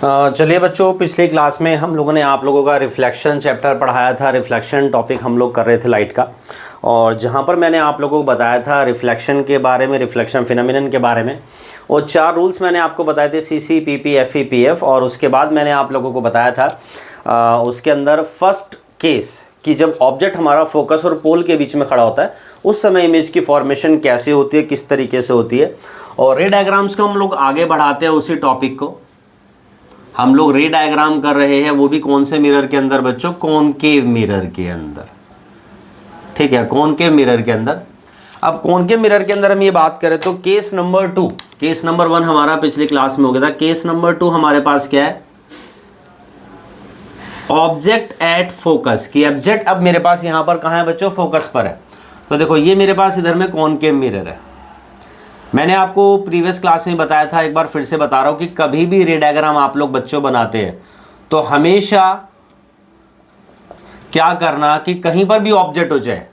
चलिए बच्चों, पिछली क्लास में हम लोगों ने आप लोगों का रिफ्लेक्शन चैप्टर पढ़ाया था। रिफ्लेक्शन टॉपिक हम लोग कर रहे थे लाइट का, और जहाँ पर मैंने आप लोगों को बताया था रिफ्लेक्शन के बारे में, रिफ्लेक्शन फिनोमिनन के बारे में, और 4 रूल्स मैंने आपको बताए थे, CC, PP, FE, PF। और उसके बाद मैंने आप लोगों को बताया था उसके अंदर फर्स्ट केस कि जब ऑब्जेक्ट हमारा फोकस और पोल के बीच में खड़ा होता है उस समय इमेज की फॉर्मेशन कैसे होती है, किस तरीके से होती है। और रे डायग्राम्स को हम लोग आगे बढ़ाते हैं उसी टॉपिक को। हम लोग रे डायग्राम कर रहे हैं, वो भी कौन से मिरर के अंदर बच्चों? कॉनकेव मिरर के अंदर। ठीक है, कॉनकेव मिरर के अंदर। अब कॉनकेव मिरर के अंदर हम ये बात करें तो केस नंबर 2, केस नंबर 1 हमारा पिछली क्लास में हो गया था। केस नंबर 2 हमारे पास क्या है? Object at focus. की ऑब्जेक्ट अब मेरे पास यहाँ पर कहाँ है बच्चों? फोकस पर है। तो देखो ये मेरे पास इधर में कॉनकेव मिरर है। मैंने आपको प्रीवियस क्लास में बताया था, एक बार फिर से बता रहा हूँ कि कभी भी रे डायग्राम आप लोग बच्चों बनाते हैं तो हमेशा क्या करना कि कहीं पर भी ऑब्जेक्ट हो जाए,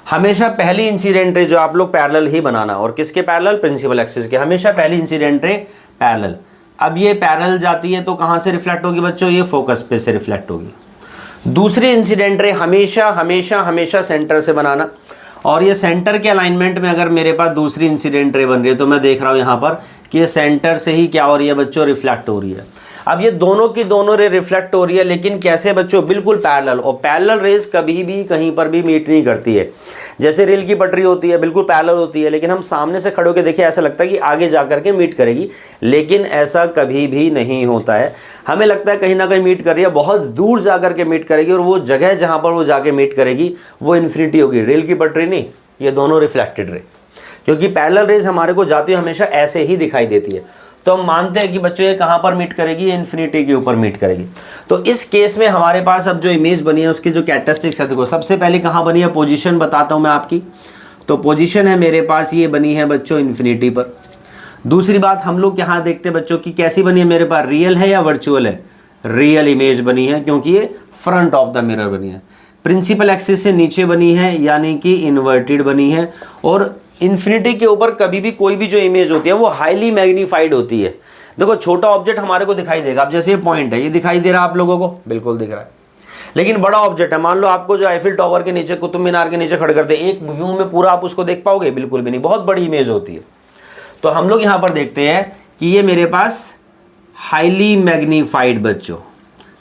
हमेशा पहली इंसिडेंट रे जो आप लोग पैरेलल ही बनाना। और किसके पैरेलल? प्रिंसिपल एक्सिस के। हमेशा पहली इंसिडेंट रे पैरेलल। अब ये पैरेलल जाती है तो कहाँ से रिफ्लेक्ट होगी बच्चों? ये फोकस पे से रिफ्लेक्ट होगी। दूसरी इंसिडेंट रे हमेशा हमेशा हमेशा सेंटर से बनाना। और ये सेंटर के अलाइनमेंट में अगर मेरे पास दूसरी इंसिडेंट रे बन रही है तो मैं देख रहा हूँ यहाँ पर कि ये सेंटर से ही क्या हो रही है बच्चों? रिफ्लेक्ट हो रही है। अब ये दोनों की दोनों रे रिफ्लेक्ट हो रही है, लेकिन कैसे बच्चों? बिल्कुल पैरेलल। और पैरेलल रेज कभी भी कहीं पर भी मीट नहीं करती है। जैसे रेल की पटरी होती है, बिल्कुल पैरेलल होती है, लेकिन हम सामने से खड़े होकर देखिए ऐसा लगता है कि आगे जा करके मीट करेगी, लेकिन ऐसा कभी भी नहीं होता है। हमें लगता है कहीं ना कहीं मीट कर रही है, बहुत दूर जा करके मीट करेगी, और वो जगह जहाँ पर वो जाके मीट करेगी वो इन्फिनिटी होगी। रेल की पटरी नहीं, ये दोनों रिफ्लेक्टेड रे, क्योंकि पैरेलल रेज हमारे को जाती हुई हमेशा ऐसे ही दिखाई देती है। तो हम मानते हैं कि बच्चों ये कहाँ पर मीट करेगी? ये इन्फिनिटी के ऊपर मीट करेगी। तो इस केस में हमारे पास अब जो इमेज बनी है उसकी जो कैरेक्टरिस्टिक्स है, देखो सबसे पहले कहाँ बनी है? पोजीशन बताता हूँ मैं आपकी। तो पोजीशन है मेरे पास, ये बनी है बच्चों इन्फिनिटी पर। दूसरी बात हम लोग यहाँ देखते हैं बच्चों की कैसी बनी है मेरे पास? रियल है या वर्चुअल है? रियल इमेज बनी है, क्योंकि ये फ्रंट ऑफ द मिरर बनी है। प्रिंसिपल एक्सिस से नीचे बनी है, यानी कि इन्वर्टेड बनी है। और इन्फिनिटी के ऊपर कभी भी कोई भी जो इमेज होती है वो हाईली मैग्नीफाइड होती है। देखो छोटा ऑब्जेक्ट हमारे को दिखाई देगा, अब जैसे ये पॉइंट है, ये दिखाई दे रहा है आप लोगों को? बिल्कुल दिख रहा है। लेकिन बड़ा ऑब्जेक्ट है, मान लो आपको जो आईफिल टावर के नीचे, कुतुब मीनार के नीचे खड़े करते, एक व्यू में पूरा आप उसको देख पाओगे? बिल्कुल भी नहीं, बहुत बड़ी इमेज होती है। तो हम लोग यहाँ पर देखते हैं कि ये मेरे पास हाईली मैग्नीफाइड बच्चों,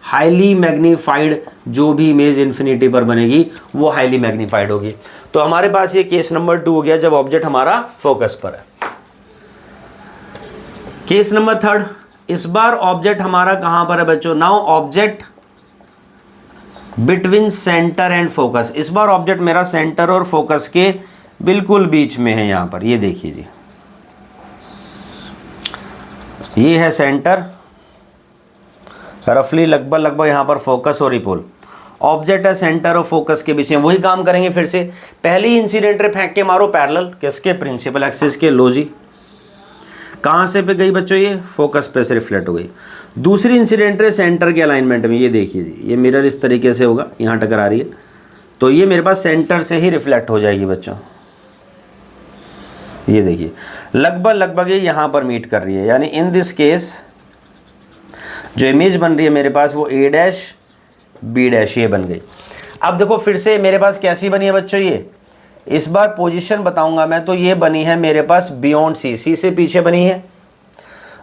हाईली मैग्नीफाइड जो भी इमेज इन्फिनिटी पर बनेगी वो हाईली मैग्नीफाइड होगी। तो हमारे पास ये केस नंबर 2 हो गया जब ऑब्जेक्ट हमारा फोकस पर है। केस नंबर 3, इस बार ऑब्जेक्ट हमारा कहां पर है बच्चों? Now object between centre and focus. इस बार ऑब्जेक्ट मेरा सेंटर और फोकस के बिल्कुल बीच में है। यहां पर ये देखिए जी, ये है सेंटर, रफली लगभग यहां पर फोकस और रिपोल। ऑब्जेक्ट है सेंटर और फोकस के बीच में। वही काम करेंगे फिर से। पहली इंसिडेंट रे फेंक के मारो पैरेलल, किसके? प्रिंसिपल एक्सिस के। लो जी, कहाँ से पे गई बच्चों? ये फोकस पे से रिफ्लेक्ट हो गई। दूसरी इंसिडेंट रे सेंटर के अलाइनमेंट में। ये देखिए जी, ये मिरर इस तरीके से होगा, यहाँ टकरा रही है, तो ये मेरे पास सेंटर से ही रिफ्लेक्ट हो जाएगी बच्चों। ये देखिए लगभग ये यहाँ पर मीट कर रही है, यानी इन दिस केस जो इमेज बन रही है मेरे पास वो A' B' ये बन गई। अब देखो फिर से मेरे पास कैसी बनी है बच्चों? ये इस बार पोजीशन बताऊंगा मैं, तो ये बनी है मेरे पास बियॉन्ड सी से पीछे बनी है।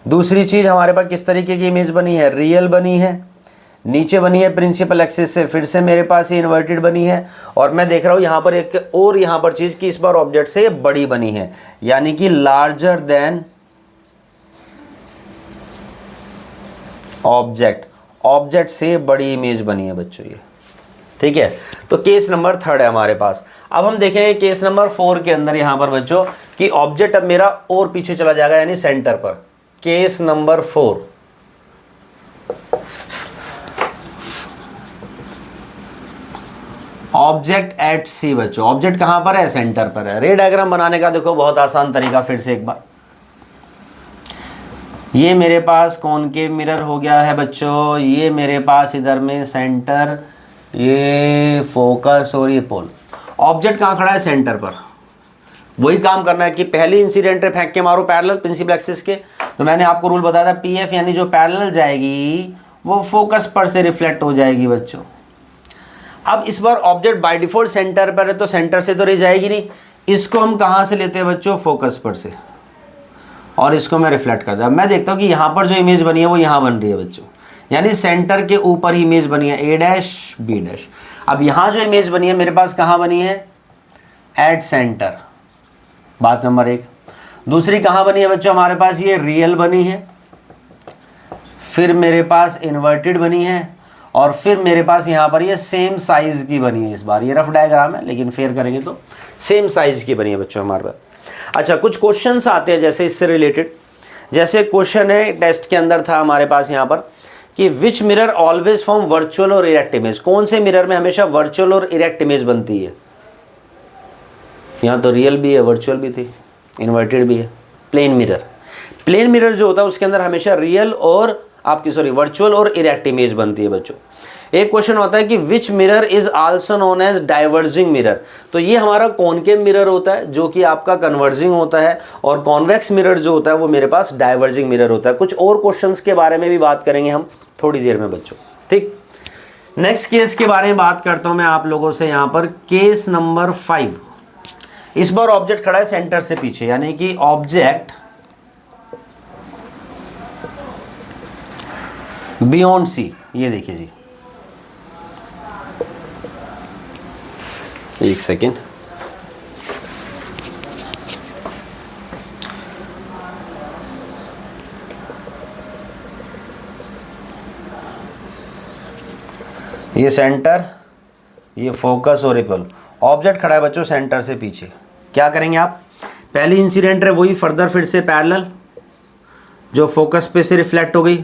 दूसरी चीज़ हमारे पास किस तरीके की इमेज बनी है? रियल बनी है। नीचे बनी है प्रिंसिपल एक्सिस से, फिर से मेरे पास ये इन्वर्टेड बनी है। और मैं देख रहा हूँ यहाँ पर एक और यहाँ पर चीज़ कि इस बार ऑब्जेक्ट से बड़ी बनी है, यानी कि लार्जर देन ऑब्जेक्ट से बड़ी इमेज बनी है बच्चों ये। ठीक है, तो केस नंबर 3 है हमारे पास। अब हम देखेंगे केस नंबर 4 के अंदर यहाँ पर बच्चों कि ऑब्जेक्ट अब मेरा और पीछे चला जाएगा, यानी सेंटर पर। केस नंबर 4, ऑब्जेक्ट एट सी बच्चों। ऑब्जेक्ट कहाँ पर है? सेंटर पर है। रे डायग्राम बनाने का देखो बहुत आसान तरीका, फिर से एक बार। ये मेरे पास कॉनकेव मिरर हो गया है बच्चों, ये मेरे पास इधर में सेंटर, ये फोकस और ये पोल। ऑब्जेक्ट कहाँ खड़ा है? सेंटर पर। वही काम करना है कि पहली इंसिडेंट रे फेंक के मारो पैरेलल प्रिंसिपल एक्सिस के। तो मैंने आपको रूल बताया था पीएफ यानी जो पैरेलल जाएगी वो फोकस पर से रिफ्लेक्ट हो जाएगी बच्चों। अब इस बार ऑब्जेक्ट बाय डिफॉल्ट सेंटर पर है तो सेंटर से तो रह जाएगी नहीं, इसको हम कहाँ से लेते हैं बच्चों, फोकस पर से, और इसको मैं रिफ्लेक्ट कर दूँ। मैं देखता हूँ कि यहाँ पर जो इमेज बनी है वो यहाँ बन रही है बच्चों, यानी सेंटर के ऊपर ही इमेज बनी है ए डैश बी डैश। अब यहाँ जो इमेज बनी है मेरे पास कहाँ बनी है, एट सेंटर, बात नंबर 1। दूसरी कहाँ बनी है बच्चों हमारे पास, ये रियल बनी है, फिर मेरे पास इन्वर्टेड बनी है, और फिर मेरे पास यहाँ पर ये सेम साइज की बनी है। इस बार ये रफ डायग्राम है लेकिन फेयर करेंगे तो सेम साइज की बनी है बच्चों हमारे पास। अच्छा, कुछ क्वेश्चंस आते हैं जैसे इससे रिलेटेड, जैसे क्वेश्चन है टेस्ट के अंदर था हमारे पास यहाँ पर कि which mirror always form virtual और इरेक्ट इमेज, कौन से मिरर में हमेशा वर्चुअल और इरेक्ट इमेज बनती है। यहाँ तो रियल भी है, वर्चुअल भी थी, इन्वर्टेड भी है। प्लेन मिरर जो होता है उसके अंदर हमेशा रियल और आपकी वर्चुअल और इरेक्ट इमेज बनती है बच्चों। एक क्वेश्चन होता है कि which mirror is also known as diverging mirror, तो ये हमारा कॉनकेव मिरर होता है जो कि आपका कन्वर्जिंग होता है, और कॉन्वेक्स मिरर जो होता है वो मेरे पास डाइवर्जिंग मिरर होता है। कुछ और क्वेश्चंस के बारे में भी बात करेंगे हम थोड़ी देर में बच्चों, ठीक। नेक्स्ट केस के बारे में बात करता हूं मैं आप लोगों से, यहाँ पर केस नंबर 5। इस बार ऑब्जेक्ट खड़ा है सेंटर से पीछे, यानी कि ऑब्जेक्ट बियॉन्ड सी। ये देखिए जी, एक सेकेंड, ये सेंटर, ये फोकस और रिपल, ऑब्जेक्ट खड़ा है बच्चों सेंटर से पीछे। क्या करेंगे आप, पहली इंसिडेंट है वही फर्दर फिर से पैरेलल जो फोकस पे से रिफ्लेक्ट हो गई,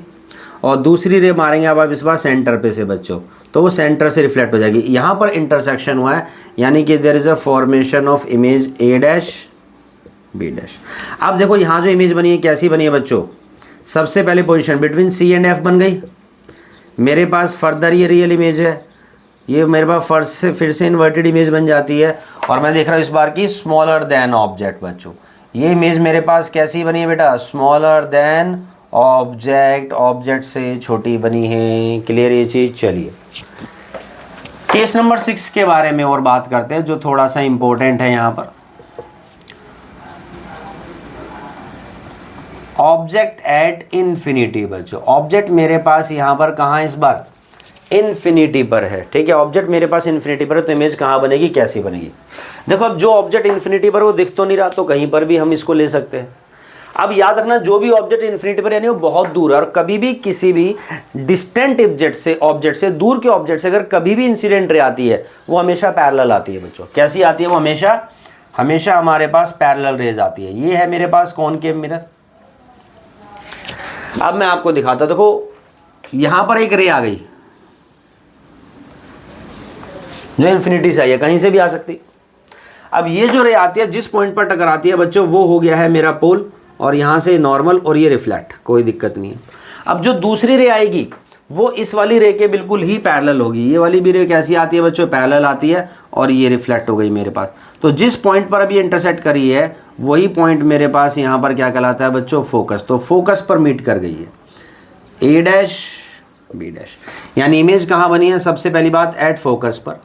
और दूसरी रे मारेंगे आप इस बार सेंटर पे से बच्चों, तो वो सेंटर से रिफ्लेक्ट हो जाएगी। यहाँ पर इंटरसेक्शन हुआ है, यानी कि there is a formation of image A dash B dash. अब देखो यहाँ जो इमेज बनी है कैसी बनी है बच्चों, सबसे पहले position between C and F बन गई। मेरे पास फर्दर ये रियल इमेज है, ये मेरे पास फर्स्ट से फिर से इन्वर्टेड इमेज बन जाती है, और मैं देख रहा हूँ इस बार की स्मॉलर देन ऑब्जेक्ट बच्चों। ये इमेज मेरे पास कैसी बनी है बेटा, स्मॉलर देन ऑब्जेक्ट, ऑब्जेक्ट से छोटी बनी है। क्लियर ये चीज। चलिए केस नंबर 6 के बारे में और बात करते हैं जो थोड़ा सा इंपॉर्टेंट है यहाँ पर। ऑब्जेक्ट एट इन्फिनिटी बच्चों, ऑब्जेक्ट मेरे पास यहाँ पर कहाँ है, इस बार इन्फिनिटी पर है, ठीक है। ऑब्जेक्ट मेरे पास इन्फिनिटी पर है, तो इमेज कहाँ बनेगी, कैसी बनेगी। देखो अब जो ऑब्जेक्ट इन्फिनिटी पर वो दिख तो नहीं रहा, तो कहीं पर भी हम इसको ले सकते हैं। अब याद रखना जो भी ऑब्जेक्ट इन्फिनिटी पर यानी वो बहुत दूर है, और कभी भी किसी भी डिस्टेंट ऑब्जेक्ट से दूर के ऑब्जेक्ट से अगर कभी भी इंसिडेंट रे आती है वो हमेशा पैरेलल आती है बच्चों। कैसी आती है वो, हमेशा हमारे पास पैरेलल रेज आती है। ये है मेरे पास कॉनकेव मिरर। अब मैं आपको दिखाता, देखो यहां पर एक रे आ गई जो इन्फिनिटी से आई है, कहीं से भी आ सकती। अब ये जो रे आती है जिस पॉइंट पर टकराती है बच्चों वो हो गया है मेरा पोल, और यहाँ से नॉर्मल और ये रिफ्लेक्ट, कोई दिक्कत नहीं है। अब जो दूसरी रे आएगी वो इस वाली रे के बिल्कुल ही पैरेलल होगी। ये वाली भी रे कैसी आती है बच्चों, पैरेलल आती है, और ये रिफ्लेक्ट हो गई मेरे पास। तो जिस पॉइंट पर अभी इंटरसेक्ट करी है वही पॉइंट मेरे पास यहाँ पर क्या कहलाता है बच्चों, फोकस। तो फोकस पर मीट कर गई है ए डैश बी डैश, यानी इमेज कहाँ बनी है, सबसे पहली बात एट फोकस पर।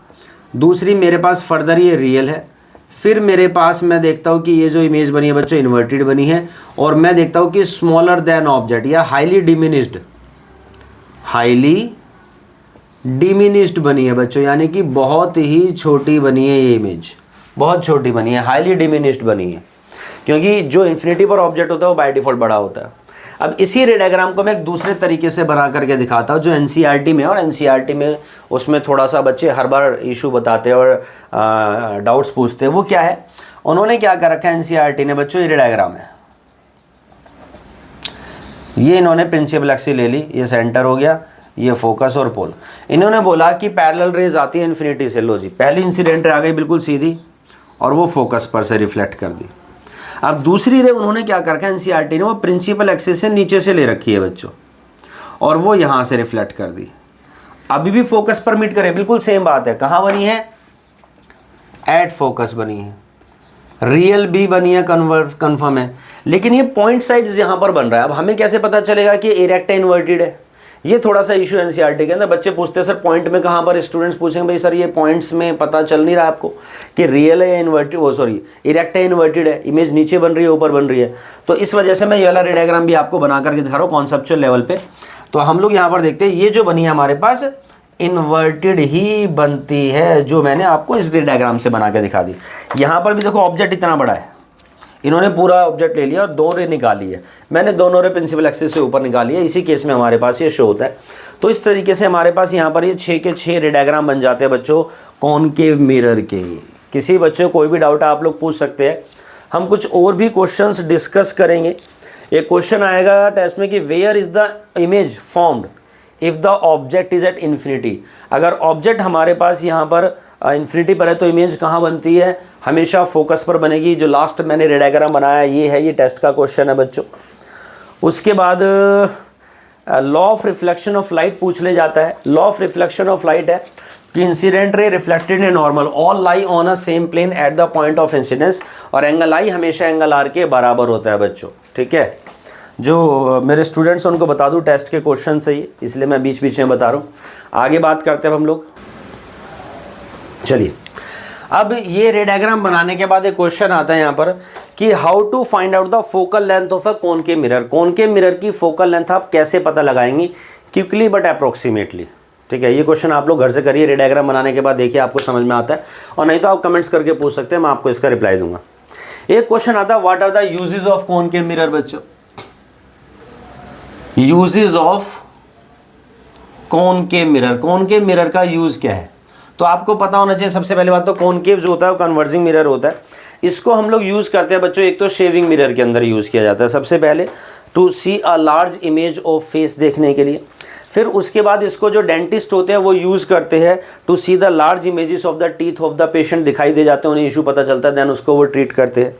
दूसरी मेरे पास फर्दर ये रियल है, फिर मेरे पास मैं देखता हूँ कि ये जो इमेज बनी है बच्चों इन्वर्टेड बनी है, और मैं देखता हूँ कि स्मॉलर देन ऑब्जेक्ट या हाईली डिमिनिश्ड बनी है बच्चों, यानी कि बहुत ही छोटी बनी है ये इमेज, बहुत छोटी बनी है, हाईली डिमिनिश्ड बनी है, क्योंकि जो इन्फिनिटी पर ऑब्जेक्ट होता है वो बाय डिफॉल्ट बड़ा होता है। अब इसी रे डायग्राम को मैं एक दूसरे तरीके से बना करके दिखाता हूँ जो एनसीईआरटी में, और एनसीईआरटी में उसमें थोड़ा सा बच्चे हर बार इशू बताते हैं और डाउट्स पूछते हैं। वो क्या है, उन्होंने क्या कर रखा है एनसीईआरटी ने बच्चों, ये रे डायग्राम है, ये इन्होंने प्रिंसिपल एक्सिस ले ली, ये सेंटर हो गया, ये फोकस और पोल। इन्होंने बोला कि पैरेलल रेज आती है इन्फिनिटी से। लो जी, पहली इंसिडेंट रे आ गई बिल्कुल सीधी, और वो फोकस पर से रिफ्लेक्ट कर दी। अब दूसरी रे उन्होंने क्या कर रखा है एनसीईआरटी ने, वो प्रिंसिपल एक्सिस से नीचे से ले रखी है बच्चों, और वो यहाँ से रिफ्लेक्ट कर दी। अभी भी फोकस पर मीट करे, बिल्कुल सेम बात है। कहाँ बनी है, एट फोकस बनी है। रियल भी बनी है, कन्फर्म है, लेकिन ये पॉइंट साइड्स यहाँ पर बन रहा है। अब हमें कैसे पता चलेगा कि इरेक्ट है इन्वर्टेड है? ये थोड़ा सा इशू एनसीईआरटी के अंदर बच्चे पूछते हैं सर पॉइंट में कहाँ पर, स्टूडेंट्स पूछेंगे भाई सर ये पॉइंट्स में पता चल नहीं रहा आपको कि रियल है या इन्वर्टेड, वो सॉरी इरेक्ट है इन्वर्टेड है, इमेज नीचे बन रही है ऊपर बन रही है। तो इस वजह से मैं ये वाला रे डायग्राम भी आपको बना करके दिखा रहा हूँ कॉन्सेप्चुअल लेवल पे। तो हम लोग यहाँ पर देखते हैं ये जो बनी है हमारे पास इन्वर्टेड ही बनती है, जो मैंने आपको इस रे डायग्राम से बना के दिखा दी। यहाँ पर भी देखो ऑब्जेक्ट इतना बड़ा है, इन्होंने पूरा ऑब्जेक्ट ले लिया और 2 रे निकाली है, मैंने दोनों रे प्रिंसिपल एक्सिस से ऊपर निकाली है। इसी केस में हमारे पास ये शो होता है। तो इस तरीके से हमारे पास यहाँ पर ये 6 के 6 रे डायग्राम बन जाते हैं बच्चों कॉनकेव मिरर के। किसी बच्चे को कोई भी डाउट आप लोग पूछ सकते हैं। हम कुछ और भी क्वेश्चंस डिस्कस करेंगे। एक क्वेश्चन आएगा टेस्ट में कि where is the image formed if the object is at infinity. अगर ऑब्जेक्ट हमारे पास यहाँ पर इन्फिनिटी पर है तो इमेज कहाँ बनती है? हमेशा फोकस पर बनेगी। जो लास्ट मैंने रे डायग्राम बनाया ये है, ये टेस्ट का क्वेश्चन है बच्चों। उसके बाद law of reflection of light पूछ ले जाता है। Law of reflection of light है कि incident ray reflected in normal all lie on a same plane at the point of incidence, और एंगल आई हमेशा एंगल आर के बराबर होता है बच्चों। ठीक है, जो मेरे स्टूडेंट्स उनको बता दूं टेस्ट के क्वेश्चन से ही, इसलिए मैं बीच बीच में बता रहा हूँ। आगे बात करते हैं हम लोग। चलिए, अब ये रे डायग्राम बनाने के बाद एक क्वेश्चन आता है यहाँ पर कि how to find out the focal length of a concave mirror. Concave mirror की फोकल लेंथ आप कैसे पता लगाएंगे? Quickly but approximately. ठीक है, ये क्वेश्चन आप लोग घर से करिए, रे डायग्राम बनाने के बाद देखिए आपको समझ में आता है, और नहीं तो आप कमेंट्स करके पूछ सकते हैं, मैं आपको इसका रिप्लाई दूंगा। एक क्वेश्चन आता है what are the uses of concave mirror बच्चों। Uses of concave mirror, concave mirror का यूज क्या है? तो आपको पता होना चाहिए सबसे पहले बात तो कॉनकेव जो होता है वो कन्वर्जिंग मिरर होता है। इसको हम लोग यूज़ करते हैं बच्चों, एक तो शेविंग मिरर के अंदर यूज़ किया जाता है सबसे पहले, to see a large image of face देखने के लिए। फिर उसके बाद इसको जो डेंटिस्ट होते हैं वो यूज़ करते हैं to see the large images of the teeth of the patient, दिखाई दे जाते हैं, उन्हें इशू पता चलता है, देन उसको वो ट्रीट करते हैं।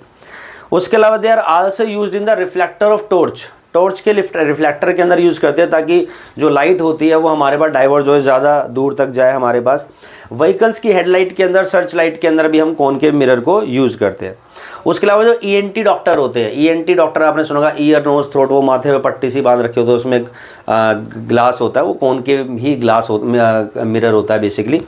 उसके अलावा they are also used in the reflector of torch, torch के रिफ्लेक्टर के अंदर यूज़ करते हैं ताकि जो लाइट होती है वो हमारे पास डाइवर्ज हो, ज़्यादा दूर तक जाए हमारे पास। व्हीकल्स की हेडलाइट के अंदर, सर्च लाइट के अंदर भी हम कॉनकेव मिरर को यूज़ करते हैं। उसके अलावा जो ईएनटी डॉक्टर होते हैं, ईएनटी डॉक्टर आपने सुना होगा, ईयर नोज थ्रोट, वो माथे पे पट्टी सी बांध रखी होती है, उसमें एक ग्लास होता है, वो कॉनकेव ही ग्लास मिरर होता है बेसिकली।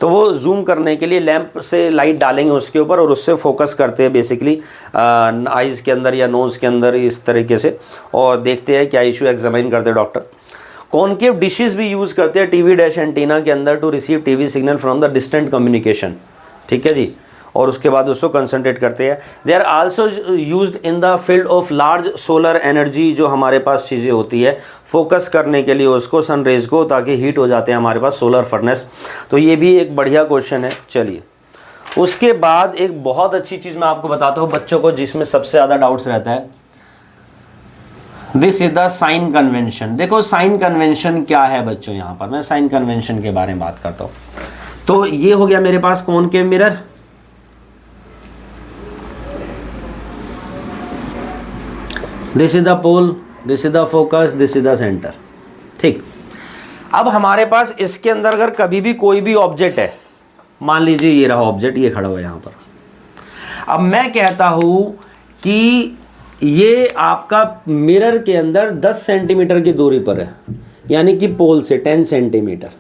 तो वो जूम करने के लिए लैंप से लाइट डालेंगे उसके ऊपर और उससे फोकस करते हैं बेसिकली आइज़ के अंदर या नोज़ के अंदर इस तरीके से, और देखते हैं क्या इशू एग्जामिन करते हैं डॉक्टर। कॉनकेव डिशेस भी यूज़ करते हैं टीवी डैश एंटीना के अंदर to receive TV signal from the distant communication. ठीक है जी, और उसके बाद उसको कंसंट्रेट करते हैं। They are also used in the field of large solar energy, जो हमारे पास चीज़ें होती है फोकस करने के लिए उसको, सन रेज को, ताकि हीट हो जाते हैं हमारे पास सोलर फर्नेस। तो ये भी एक बढ़िया क्वेश्चन है। चलिए, उसके बाद एक बहुत अच्छी चीज़ मैं आपको बताता हूँ बच्चों को, जिसमें सबसे ज़्यादा डाउट्स रहता है, this is the sign convention. देखो साइन कन्वेंशन क्या है बच्चों, यहाँ पर मैं साइन कन्वेंशन के बारे में बात करता हूँ। तो ये हो गया मेरे पास concave mirror, this is the pole, this is the focus, this is the centre. ठीक, अब हमारे पास इसके अंदर अगर कभी भी कोई भी ऑब्जेक्ट है, मान लीजिए ये रहा ऑब्जेक्ट, ये खड़ा हुआ है यहाँ पर, अब मैं कहता हूँ कि ये आपका मिरर के अंदर 10 सेंटीमीटर की दूरी पर है, यानी कि पोल से 10 सेंटीमीटर।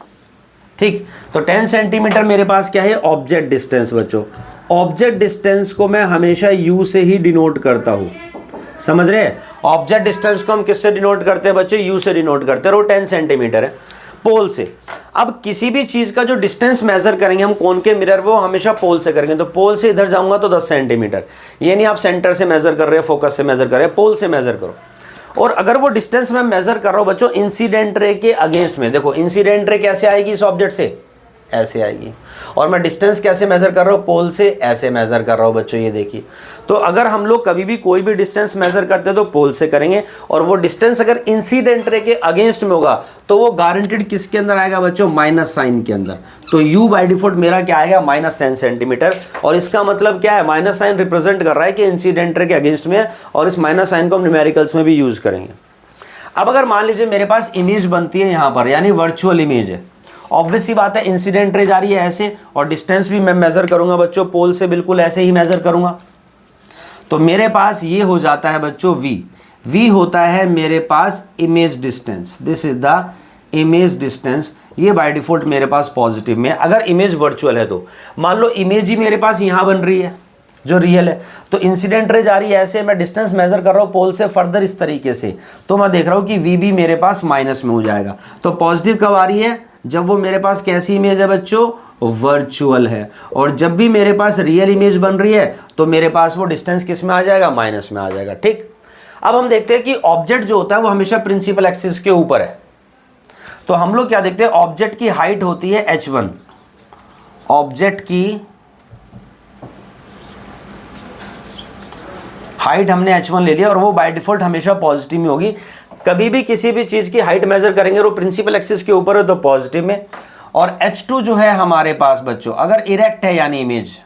ठीक, तो 10 सेंटीमीटर मेरे पास क्या है? ऑब्जेक्ट डिस्टेंस बच्चों। ऑब्जेक्ट डिस्टेंस को मैं हमेशा यू से ही डिनोट करता हूँ, समझ रहे हैं? ऑब्जेक्ट डिस्टेंस को हम किससे डिनोट करते हैं बच्चों? यू से डिनोट करते हैं, और वो 10 सेंटीमीटर है पोल से। अब किसी भी चीज़ का जो डिस्टेंस मेजर करेंगे हम कॉनकेव मिरर, वो हमेशा पोल से करेंगे। तो पोल से इधर जाऊंगा तो 10 सेंटीमीटर, ये नहीं आप सेंटर से मेजर कर रहे हैं, फोकस से मेजर कर रहे हैं, पोल से मेजर करो। और अगर वो डिस्टेंस मैं मेजर कर रहा हूँ बच्चों इंसिडेंट रे के अगेंस्ट में, देखो इंसिडेंट रे कैसे आएगी इस ऑब्जेक्ट से? ऐसे आएगी। और मैं डिस्टेंस कैसे मेजर कर रहा हूँ? पोल से ऐसे मेजर कर रहा हूँ बच्चों, ये देखिए। तो अगर हम लोग कभी भी कोई भी डिस्टेंस मेजर करते हैं तो पोल से करेंगे, और वो डिस्टेंस अगर इंसिडेंट रे के अगेंस्ट में होगा तो वो गारंटेड किसके अंदर आएगा बच्चों? माइनस साइन के अंदर। तो u बाई डिफॉल्ट मेरा क्या आएगा? -10 सेंटीमीटर। और इसका मतलब क्या है? माइनस साइन रिप्रेजेंट कर रहा है कि इंसिडेंट रे के अगेंस्ट में है, और इस माइनस साइन को हम न्यूमेरिकल्स में भी यूज करेंगे। अब अगर मान लीजिए मेरे पास इमेज बनती है यहाँ पर, यानी वर्चुअल इमेज है, ऑब्वियस सी बात है इंसिडेंट रे जा रही है ऐसे, और डिस्टेंस भी मैं मेजर करूंगा बच्चों पोल से बिल्कुल ऐसे ही मेजर करूंगा। तो मेरे पास ये हो जाता है बच्चों v होता है मेरे पास image distance, this is the image distance. ये बाय डिफॉल्ट मेरे पास पॉजिटिव में, अगर इमेज वर्चुअल है तो मान लो इमेज ही मेरे पास यहाँ बन रही है जो रियल है, तो इंसिडेंट रे जा रही है ऐसे, मैं डिस्टेंस मेजर कर रहा हूँ पोल से फर्दर इस तरीके से, तो मैं देख रहा हूँ कि वी भी मेरे पास माइनस में हो जाएगा। तो पॉजिटिव कब आ रही है? जब वो मेरे पास कैसी इमेज है बच्चों? वर्चुअल है। और जब भी मेरे पास रियल इमेज बन रही है तो मेरे पास वो डिस्टेंस किस में आ जाएगा? माइनस में आ जाएगा। ठीक, अब हम देखते हैं कि ऑब्जेक्ट जो होता है वो हमेशा प्रिंसिपल एक्सिस के ऊपर है। तो हम लोग क्या देखते हैं, ऑब्जेक्ट की हाइट होती है h1, ऑब्जेक्ट की हाइट हमने h1 ले लिया और वो बाय डिफॉल्ट हमेशा पॉजिटिव में होगी। कभी भी किसी भी चीज की हाइट मेजर करेंगे वो प्रिंसिपल एक्सिस के ऊपर है तो पॉजिटिव में। और h2 जो है हमारे पास बच्चों अगर इरेक्ट है यानी इमेज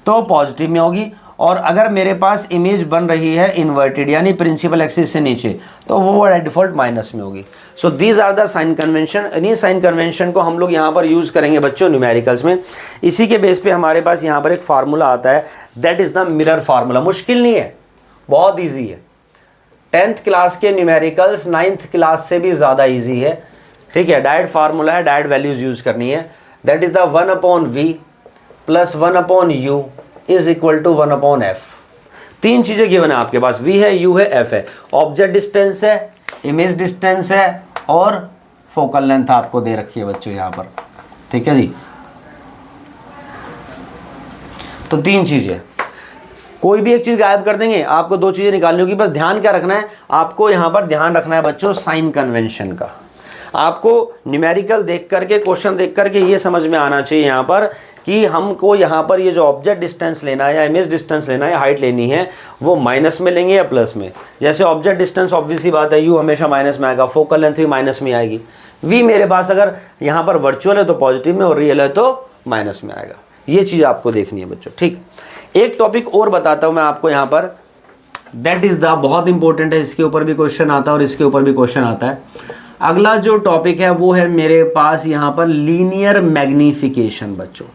तो पॉजिटिव में होगी, और अगर मेरे पास इमेज बन रही है इन्वर्टेड यानी प्रिंसिपल एक्सिस से नीचे तो वो बाय डिफॉल्ट माइनस में होगी। So these are the sign convention. इन्हीं साइन कन्वेंशन को हम लोग यहाँ पर यूज करेंगे बच्चों न्यूमेरिकल्स में। इसी के बेस पे हमारे पास यहाँ पर एक फार्मूला आता है, that is the mirror formula. मुश्किल नहीं है, बहुत ईजी है। 10th क्लास के न्यूमेरिकल्स 9th क्लास से भी ज़्यादा ईजी है। ठीक है, डायरेक्ट फार्मूला है, डायरेक्ट वैल्यूज यूज करनी है। That is the 1/v plus 1/u is equal to 1/f। तीन चीजें गिवन है आपके पास, v है, u है, f है। ऑब्जेक्ट डिस्टेंस है, इमेज डिस्टेंस है और फोकल लेंथ आपको दे रखी है बच्चों यहाँ पर। ठीक है जी, तो तीन चीजें, कोई भी एक चीज गायब कर देंगे, आपको दो चीजें निकालनी होगी। बस ध्यान क्या रखना है आपको, यहाँ पर ध्यान रखना है बच्चों साइन कन्वेंशन का। आपको न्यूमेरिकल देख करके, क्वेश्चन देख करके ये समझ में आना चाहिए यहाँ पर कि हमको यहाँ पर ये जो ऑब्जेक्ट डिस्टेंस लेना है या इमेज डिस्टेंस लेना है या हाइट लेनी है वो माइनस में लेंगे या प्लस में। जैसे ऑब्जेक्ट डिस्टेंस ऑब्वियसली बात है, यू हमेशा माइनस में आएगा, फोकल लेंथ भी माइनस में आएगी। वी मेरे पास अगर यहाँ पर वर्चुअल है तो पॉजिटिव में और रियल है तो माइनस में आएगा। ये चीज़ आपको देखनी है बच्चों। ठीक, एक टॉपिक और बताता हूँ मैं आपको यहाँ पर, दैट इज द बहुत इंपॉर्टेंट है, इसके ऊपर भी क्वेश्चन आता है और इसके ऊपर भी क्वेश्चन आता है। अगला जो टॉपिक है वो है मेरे पास यहाँ पर लीनियर मैग्निफिकेशन बच्चों।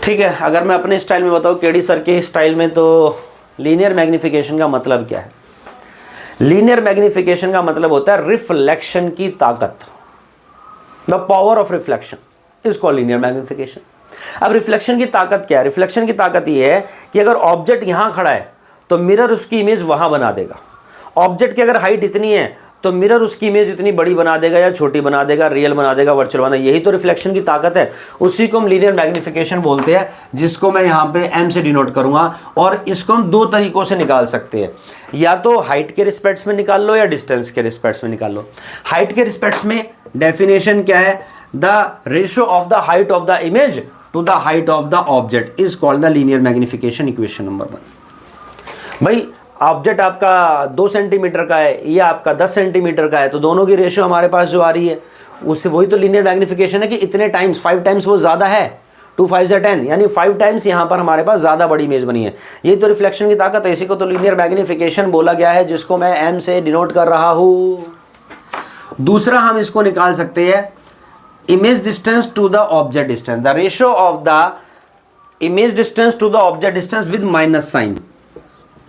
ठीक है, अगर मैं अपने स्टाइल में बताऊँ, केडी सर के स्टाइल में, तो लीनियर मैग्निफिकेशन का मतलब क्या है? लीनियर मैग्निफिकेशन का मतलब होता है रिफ्लेक्शन की ताकत, the power of reflection is called linear magnification. अब रिफ्लेक्शन की ताकत क्या है? रिफ्लेक्शन की ताकत ये है कि अगर ऑब्जेक्ट यहाँ खड़ा है तो मिरर उसकी इमेज वहाँ बना देगा। ऑब्जेक्ट की अगर हाइट इतनी है तो मिरर उसकी इमेज इतनी बड़ी बना देगा या छोटी बना देगा, रियल बना देगा, वर्चुअल बना देगा। यही तो रिफ्लेक्शन की ताकत है, उसी को हम लीनियर मैग्निफिकेशन बोलते हैं, जिसको मैं यहाँ पे m से डिनोट करूँगा। और इसको हम दो तरीकों से निकाल सकते हैं, या तो हाइट के रिस्पेक्ट्स में निकाल लो या डिस्टेंस के रिस्पेक्ट्स में निकाल लो। हाइट के रिस्पेक्ट्स में डेफिनेशन क्या है? The ratio of the height of the image to the height of the object is called the linear magnification equation number 1। भाई ऑब्जेक्ट आपका 2 सेंटीमीटर का है या आपका 10 सेंटीमीटर का है, तो दोनों की रेशियो हमारे पास जो आ रही है उससे वही तो लीनियर मैग्निफिकेशन है कि इतने टाइम्स, 5 टाइम्स वो ज़्यादा है, 2 5 या 10 यानी 5 टाइम्स यहाँ पर हमारे पास ज़्यादा बड़ी इमेज बनी है। यही तो रिफ्लेक्शन की ताकत है, इसी को तो लीनियर मैग्निफिकेशन बोला गया है, जिसको मैं m से डिनोट कर रहा हूँ। दूसरा हम इसको निकाल सकते हैं image distance to the object distance, the ratio of the image distance to the object distance with minus sign,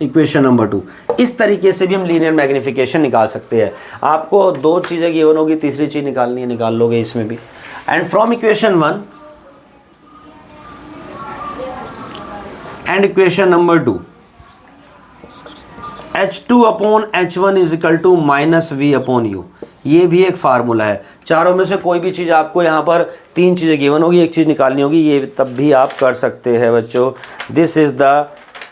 equation number 2। इस तरीके से भी हम लीनियर मैग्निफिकेशन निकाल सकते हैं। आपको दो चीज़ें गिवन होगी, तीसरी चीज़ निकालनी है, निकाल लोगे इसमें भी। And from equation 1 and equation number 2, h2/h1 is equal to -v/u, ये भी एक फार्मूला है। चारों में से कोई भी चीज़ आपको यहाँ पर 3 चीज़ें गिवन होगी, एक चीज़ निकालनी होगी, ये तब भी आप कर सकते हैं बच्चों। This is the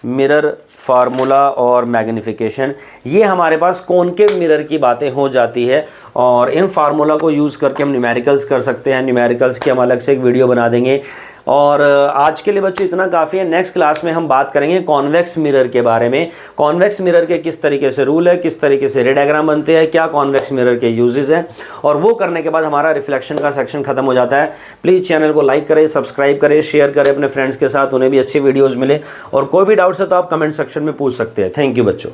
mirror formula और मैग्निफिकेशन। ये हमारे पास कॉनकेव मिरर की बातें हो जाती है और इन फार्मूला को यूज़ करके हम न्यूमेरिकल्स कर सकते हैं। न्यूमेरिकल्स की हम अलग से एक वीडियो बना देंगे। और आज के लिए बच्चों इतना काफ़ी है। नेक्स्ट क्लास में हम बात करेंगे कॉन्वेक्स मिरर के बारे में। कॉन्वेक्स मिरर के किस तरीके से रूल है, किस तरीके से रे डायग्राम बनते हैं, क्या कॉन्वेक्स मिरर के यूजेस हैं, और वो करने के बाद हमारा रिफ्लेक्शन का सेक्शन खत्म हो जाता है। प्लीज़ चैनल को लाइक करें, सब्सक्राइब करें, शेयर करें अपने फ्रेंड्स के साथ, उन्हें भी अच्छी वीडियोज़ मिले। और कोई भी डाउट्स है तो आप कमेंट सेक्शन में पूछ सकते हैं। थैंक यू बच्चों।